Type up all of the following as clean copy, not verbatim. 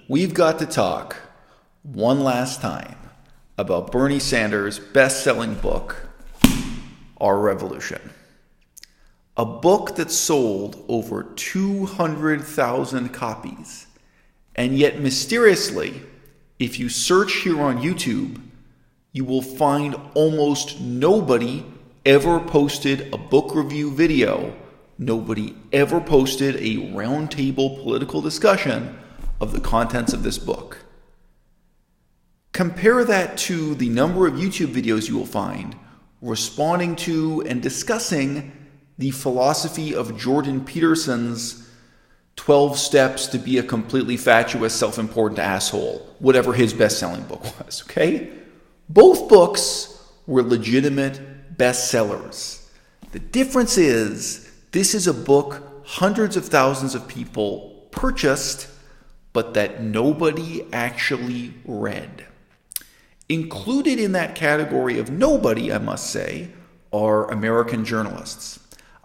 we've got to talk one last time about Bernie Sanders' best-selling book, Our Revolution. A book that sold over 200,000 copies. And yet, mysteriously, if you search here on YouTube, you will find almost nobody ever posted a book review video. Nobody ever posted a roundtable political discussion of the contents of this book. Compare that to the number of YouTube videos you will find responding to and discussing the philosophy of Jordan Peterson's 12 Steps to be a Completely Fatuous, Self-Important Asshole, whatever his best-selling book was, okay? Both books were legitimate bestsellers. The difference is, this is a book hundreds of thousands of people purchased, but that nobody actually read. Included in that category of nobody, I must say, are American journalists.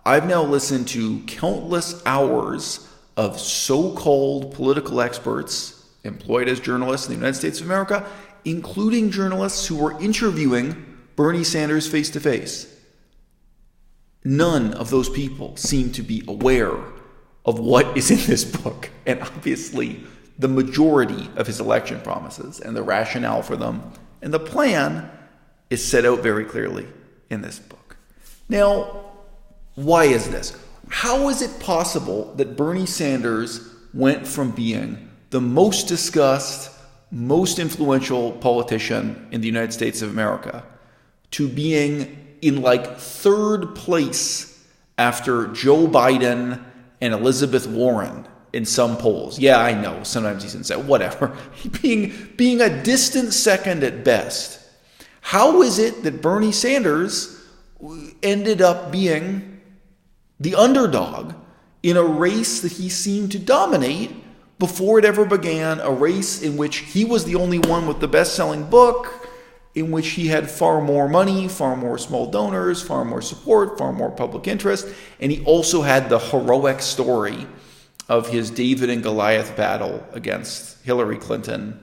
I've now listened to countless hours of so-called political experts employed as journalists in the United States of America, including journalists who were interviewing Bernie Sanders face-to-face. None of those people seem to be aware of what is in this book, and obviously the majority of his election promises and the rationale for them and the plan is set out very clearly in this book. Now, why is this? How is it possible that Bernie Sanders went from being the most discussed, most influential politician in the United States of America to being in like third place after Joe Biden and Elizabeth Warren in some polls? Yeah, I know, sometimes he's in second, whatever. being a distant second at best. How is it that Bernie Sanders ended up being the underdog in a race that he seemed to dominate before it ever began, a race in which he was the only one with the best-selling book, in which he had far more money, far more small donors, far more support, far more public interest, and he also had the heroic story of his David and Goliath battle against Hillary Clinton.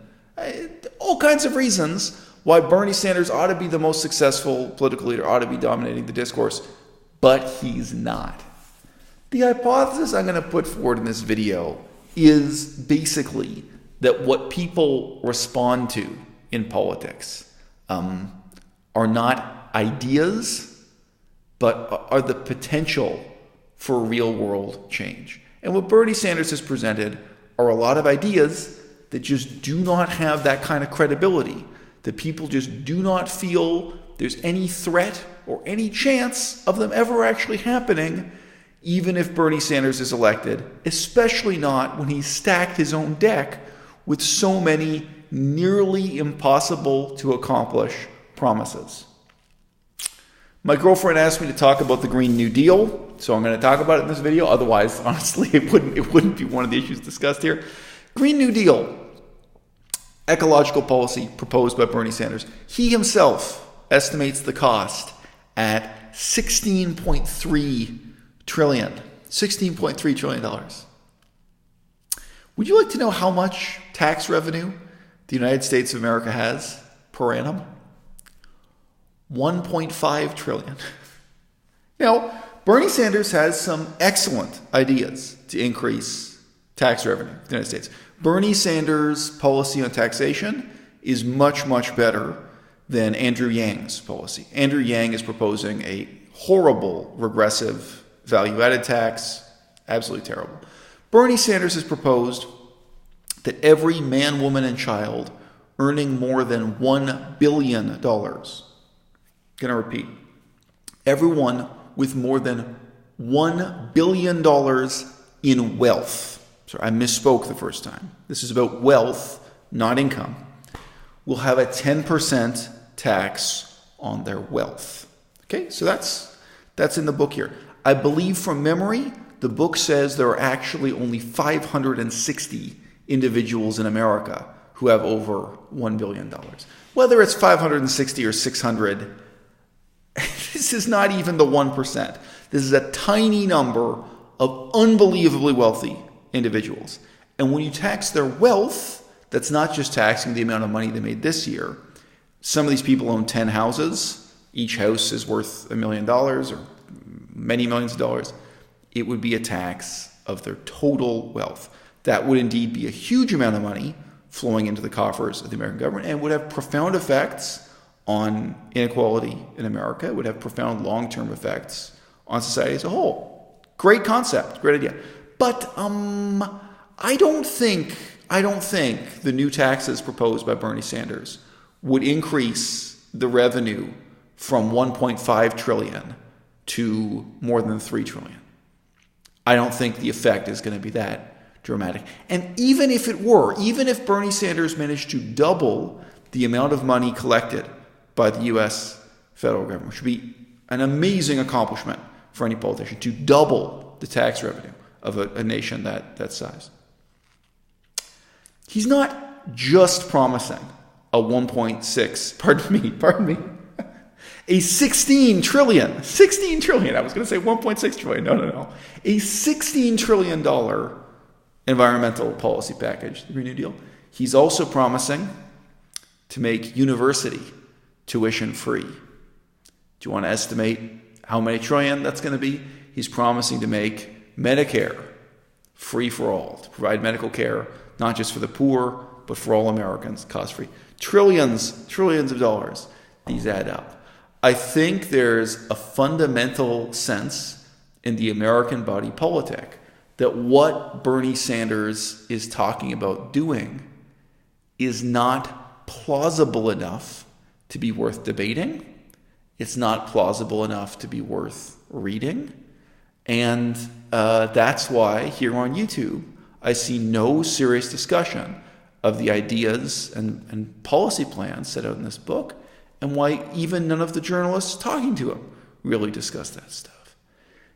All kinds of reasons why Bernie Sanders ought to be the most successful political leader, ought to be dominating the discourse, but he's not. The hypothesis I'm going to put forward in this video is basically that what people respond to in politics are not ideas, but are the potential for real world change. And what Bernie Sanders has presented are a lot of ideas that just do not have that kind of credibility, that people just do not feel there's any threat or any chance of them ever actually happening, even if Bernie Sanders is elected, especially not when he's stacked his own deck with so many nearly impossible to accomplish promises. My girlfriend asked me to talk about the Green New Deal, so I'm going to talk about it in this video. Otherwise, honestly, it wouldn't be one of the issues discussed here. Green New Deal, ecological policy proposed by Bernie Sanders. He himself estimates the cost at $16.3 trillion. $16.3 trillion. Would you like to know how much tax revenue the United States of America has per annum? 1.5 trillion. Now, Bernie Sanders has some excellent ideas to increase tax revenue in the United States. Bernie Sanders' policy on taxation is much, much better than Andrew Yang's policy. Andrew Yang is proposing a horrible regressive value-added tax, absolutely terrible. Bernie Sanders has proposed that every man, woman, and child earning more than $1 billion, going to repeat, everyone with more than $1 billion in wealth, sorry, I misspoke the first time. This is about wealth, not income, will have a 10% tax on their wealth. Okay, so that's in the book here. I believe from memory, the book says there are actually only 560 individuals in America who have over $1 billion. Whether it's 560 or 600, this is not even the 1%. This is a tiny number of unbelievably wealthy individuals. And when you tax their wealth, that's not just taxing the amount of money they made this year. Some of these people own 10 houses. Each house is worth $1 million or many millions of dollars. It would be a tax of their total wealth. That would indeed be a huge amount of money flowing into the coffers of the American government and would have profound effects on inequality in America. It would have profound long-term effects on society as a whole. Great concept, great idea. But I don't think the new taxes proposed by Bernie Sanders would increase the revenue from 1.5 trillion to more than 3 trillion. I don't think the effect is going to be that dramatic. And even if it were, even if Bernie Sanders managed to double the amount of money collected by the U.S. federal government, which would be an amazing accomplishment for any politician, to double the tax revenue of a nation that size. He's not just promising a 16 trillion. I was going to say 1.6 trillion. No. A $16 trillion environmental policy package, the Green New Deal. He's also promising to make university tuition free. Do you want to estimate how many trillion that's going to be? He's promising to make Medicare free for all, to provide medical care, not just for the poor, but for all Americans, cost-free. Trillions of dollars. These add up. I think there's a fundamental sense in the American body politic that what Bernie Sanders is talking about doing is not plausible enough to be worth debating. It's not plausible enough to be worth reading. And that's why here on YouTube, I see no serious discussion of the ideas and policy plans set out in this book, and why even none of the journalists talking to him really discuss that stuff.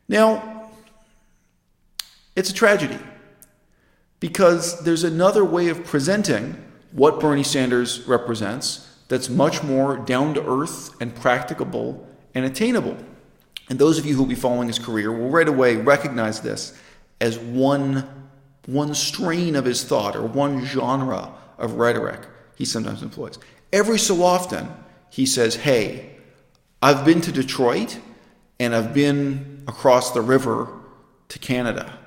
Now, it's a tragedy, because there's another way of presenting what Bernie Sanders represents that's much more down-to-earth and practicable and attainable. And those of you who will be following his career will right away recognize this as one strain of his thought or one genre of rhetoric he sometimes employs. Every so often, he says, hey, I've been to Detroit and I've been across the river to Canada.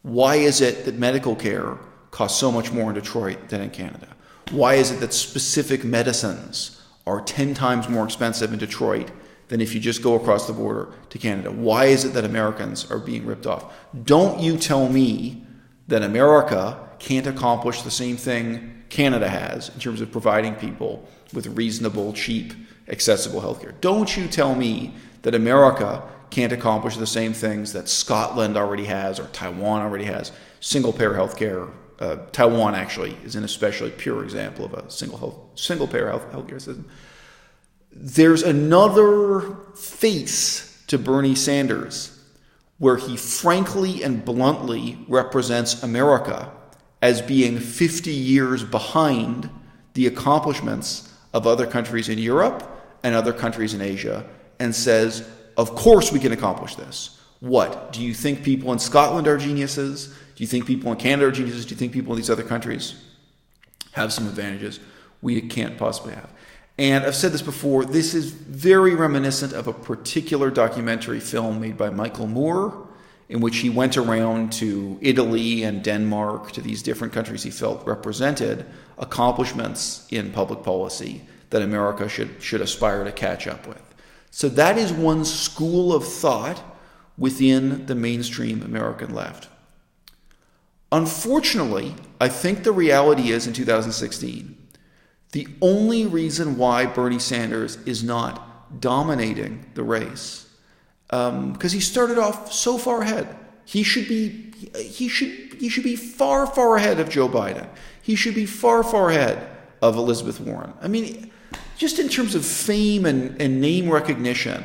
Why is it that medical care costs so much more in Detroit than in Canada? Why is it that specific medicines are 10 times more expensive in Detroit than if you just go across the border to Canada? Why is it that Americans are being ripped off? Don't you tell me that America can't accomplish the same thing Canada has in terms of providing people with reasonable, cheap, accessible healthcare. Don't you tell me that America can't accomplish the same things that Scotland already has or Taiwan already has. Single-payer healthcare. Taiwan actually is an especially pure example of a single-payer healthcare system. There's another face to Bernie Sanders where he frankly and bluntly represents America as being 50 years behind the accomplishments of other countries in Europe and other countries in Asia, and says, of course we can accomplish this. What? Do you think people in Scotland are geniuses? Do you think people in Canada are geniuses? Do you think people in these other countries have some advantages we can't possibly have? And I've said this before, this is very reminiscent of a particular documentary film made by Michael Moore, in which he went around to Italy and Denmark, to these different countries he felt represented accomplishments in public policy that America should aspire to catch up with. So that is one school of thought within the mainstream American left. Unfortunately, I think the reality is in 2016, the only reason why Bernie Sanders is not dominating the race, because he started off so far ahead. He should be far, far ahead of Joe Biden. He should be far, far ahead of Elizabeth Warren. I mean, just in terms of fame and name recognition,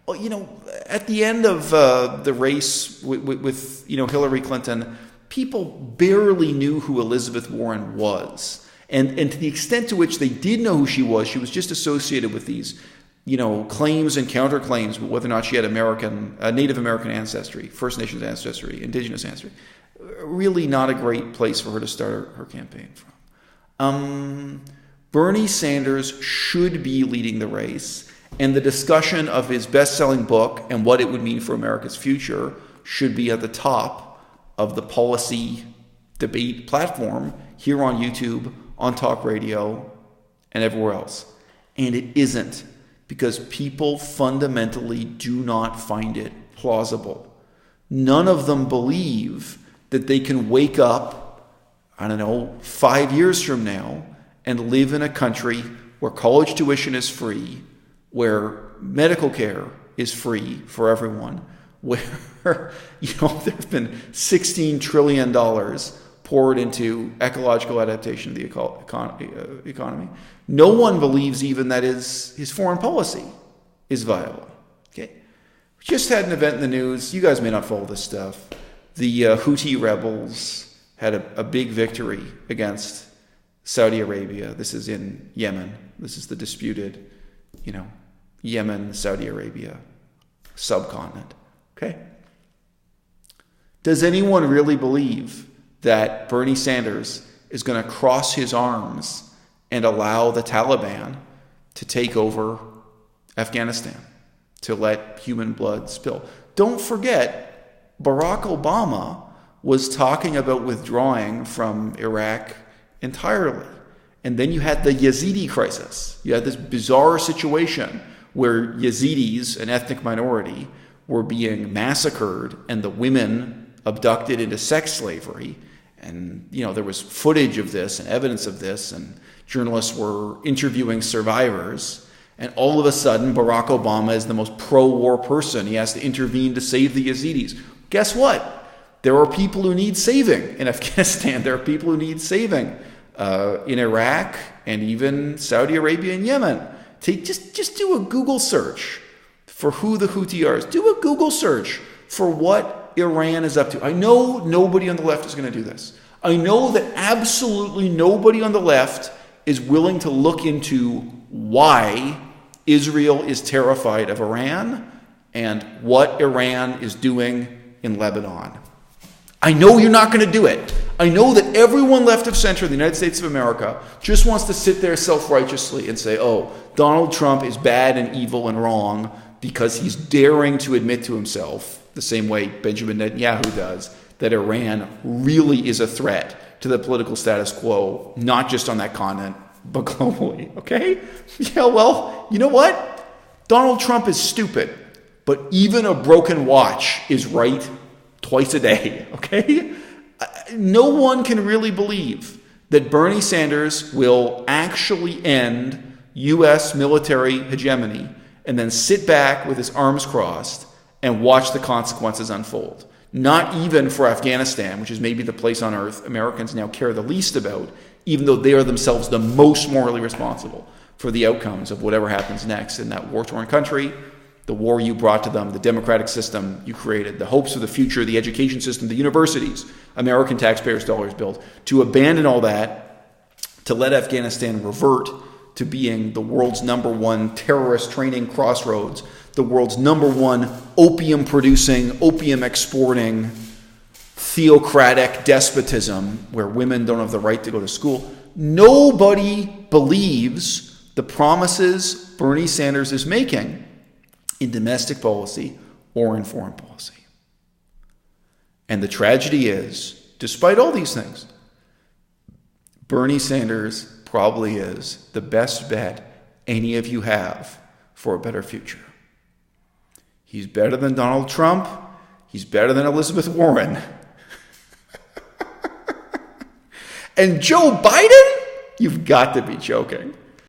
at the end of the race with Hillary Clinton, people barely knew who Elizabeth Warren was. And to the extent to which they did know who she was just associated with these, claims and counterclaims about whether or not she had Native American ancestry, First Nations ancestry, Indigenous ancestry. Really not a great place for her to start her campaign from. Bernie Sanders should be leading the race, and the discussion of his best-selling book and what it would mean for America's future should be at the top of the policy debate platform here on YouTube, on talk radio, and everywhere else. And it isn't, because people fundamentally do not find it plausible. None of them believe that they can wake up, 5 years from now and live in a country where college tuition is free, where medical care is free for everyone, where there have been $16 trillion poured into ecological adaptation of the economy. No one believes even that his foreign policy is viable. Okay, we just had an event in the news. You guys may not follow this stuff. The Houthi rebels had a big victory against Saudi Arabia. This is in Yemen. This is the disputed, Yemen, Saudi Arabia subcontinent. Okay? Does anyone really believe that Bernie Sanders is going to cross his arms and allow the Taliban to take over Afghanistan, to let human blood spill? Don't forget, Barack Obama was talking about withdrawing from Iraq entirely. And then you had the Yazidi crisis. You had this bizarre situation where Yazidis, an ethnic minority, were being massacred and the women abducted into sex slavery. And, there was footage of this and evidence of this, and journalists were interviewing survivors. And all of a sudden, Barack Obama is the most pro-war person. He has to intervene to save the Yazidis. Guess what? There are people who need saving in Afghanistan. There are people who need saving in Iraq and even Saudi Arabia and Yemen. Just do a Google search for who the Houthi are. Do a Google search for what Iran is up to. I know nobody on the left is going to do this. I know that absolutely nobody on the left is willing to look into why Israel is terrified of Iran and what Iran is doing in Lebanon. I know you're not going to do it. I know that everyone left of center in the United States of America just wants to sit there self-righteously and say, oh, Donald Trump is bad and evil and wrong because he's daring to admit to himself, the same way Benjamin Netanyahu does, that Iran really is a threat to the political status quo, not just on that continent, but globally. Okay? Yeah, well, you know what? Donald Trump is stupid, but even a broken watch is right twice a day. Okay? No one can really believe that Bernie Sanders will actually end U.S. military hegemony and then sit back with his arms crossed and watch the consequences unfold. Not even for Afghanistan, which is maybe the place on earth Americans now care the least about, even though they are themselves the most morally responsible for the outcomes of whatever happens next in that war-torn country, the war you brought to them, the democratic system you created, the hopes of the future, the education system, the universities, American taxpayers' dollars built. To abandon all that, to let Afghanistan revert to being the world's #1 terrorist training crossroads, the world's #1 opium-producing, opium-exporting, theocratic despotism where women don't have the right to go to school. Nobody believes the promises Bernie Sanders is making in domestic policy or in foreign policy. And the tragedy is, despite all these things, Bernie Sanders probably is the best bet any of you have for a better future. He's better than Donald Trump. He's better than Elizabeth Warren. And Joe Biden? You've got to be joking.